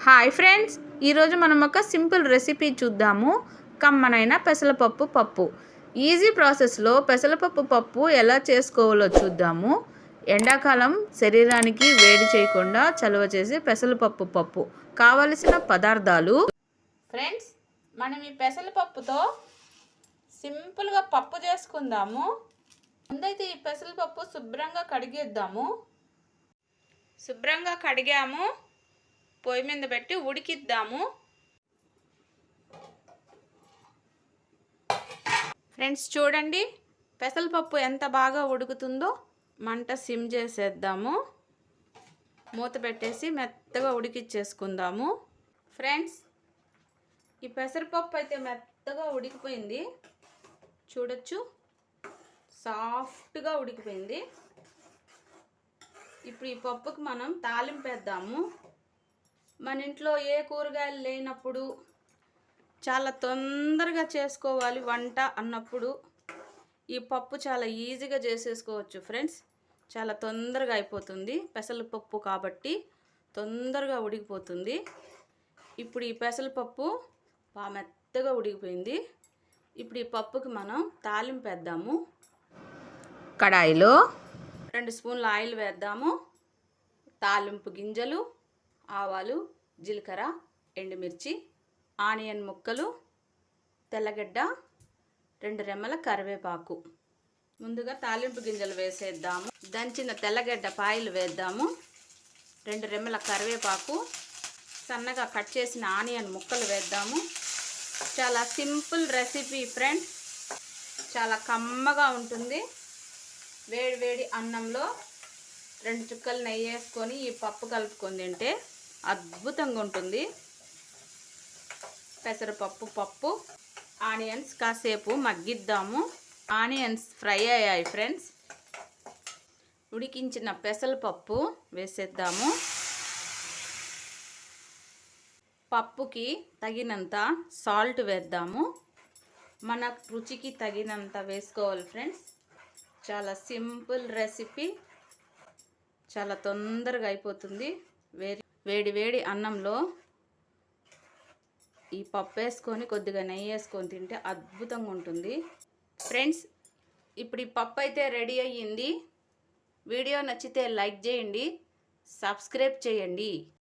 Hi friends, ఈరోజు మనం ఒక సింపుల్ రెసిపీ చూద్దాము. కమ్మనైన పెసరపప్పు పప్పు. ఈజీ ప్రాసెస్లో పెసరపప్పు పప్పు ఎలా చేసుకోవాలో చూద్దాము. ఎండాకాలం శరీరానికి వేడి చేయకుండా చలువ చేసే పెసరపప్పు పప్పు. కావలసిన పదార్థాలు. ఫ్రెండ్స్, మనం ఈ పెసరపప్పుతో సింపుల్గా పప్పు చేసుకుందాము. ముందైతే ఈ పెసరపప్పు శుభ్రంగా కడిగేద్దాము. శుభ్రంగా కడిగాము. పొయ్యి మీద పెట్టి ఉడికిద్దాము. ఫ్రెండ్స్ చూడండి, పెసరపప్పు ఎంత బాగా ఉడుకుతుందో. మంట సిమ్ చేసేద్దాము. మూత పెట్టేసి మెత్తగా ఉడికిచ్చేసుకుందాము. ఫ్రెండ్స్, ఈ పెసరపప్పు అయితే మెత్తగా ఉడికిపోయింది. చూడొచ్చు, సాఫ్ట్గా ఉడికిపోయింది. ఇప్పుడు ఈ పప్పుకి మనం తాలింపు వేద్దాము. మన ఇంట్లో ఏ కూరగాయలు లేనప్పుడు, చాలా తొందరగా చేసుకోవాలి వంట అన్నప్పుడు ఈ పప్పు చాలా ఈజీగా చేసేసుకోవచ్చు. ఫ్రెండ్స్, చాలా తొందరగా అయిపోతుంది. పెసరపప్పు కాబట్టి తొందరగా ఉడికిపోతుంది. ఇప్పుడు ఈ పెసరపప్పు బాగా మెత్తగా ఉడికిపోయింది. ఇప్పుడు ఈ పప్పుకి మనం తాలింపు వేద్దాము. కడాయిలో 2 స్పూన్ల ఆయిల్ వేద్దాము. తాలింపు గింజలు, ఆవాలు, జీలకర్ర, ఎండుమిర్చి, ఆనియన్ ముక్కలు, తెల్లగడ్డ, 2 రెమ్మల కరివేపాకు. ముందుగా తాలింపు గింజలు వేసేద్దాము. దంచిన తెల్లగడ్డ పాయలు వేద్దాము. 2 రెమ్మల కరివేపాకు, సన్నగా కట్ చేసిన ఆనియన్ ముక్కలు వేద్దాము. చాలా సింపుల్ రెసిపీ ఫ్రెండ్స్, చాలా కమ్మగా ఉంటుంది. వేడి వేడి అన్నంలో 2 చుక్కలు నెయ్యి వేసుకొని ఈ పప్పు కలుపుకొని తింటే అద్భుతంగా ఉంటుంది. పెసరపప్పు పప్పు. ఆనియన్స్ కాసేపు మగ్గిద్దాము. ఆనియన్స్ ఫ్రై అయ్యాయి ఫ్రెండ్స్. ఉడికించిన పెసరపప్పు వేసేద్దాము. పప్పుకి తగినంత సాల్ట్ వేద్దాము. మన రుచికి తగినంత వేసుకోవాలి ఫ్రెండ్స్. చాలా సింపుల్ రెసిపీ, చాలా తొందరగా అయిపోతుంది. వేడి వేడి అన్నంలో ఈ పప్పు వేసుకొని కొద్దిగా నెయ్యి వేసుకొని తింటే అద్భుతంగా ఉంటుంది. ఫ్రెండ్స్, ఇప్పుడు ఈ పప్పు అయితే రెడీ అయ్యింది. వీడియో నచ్చితే లైక్ చేయండి, సబ్స్క్రైబ్ చేయండి.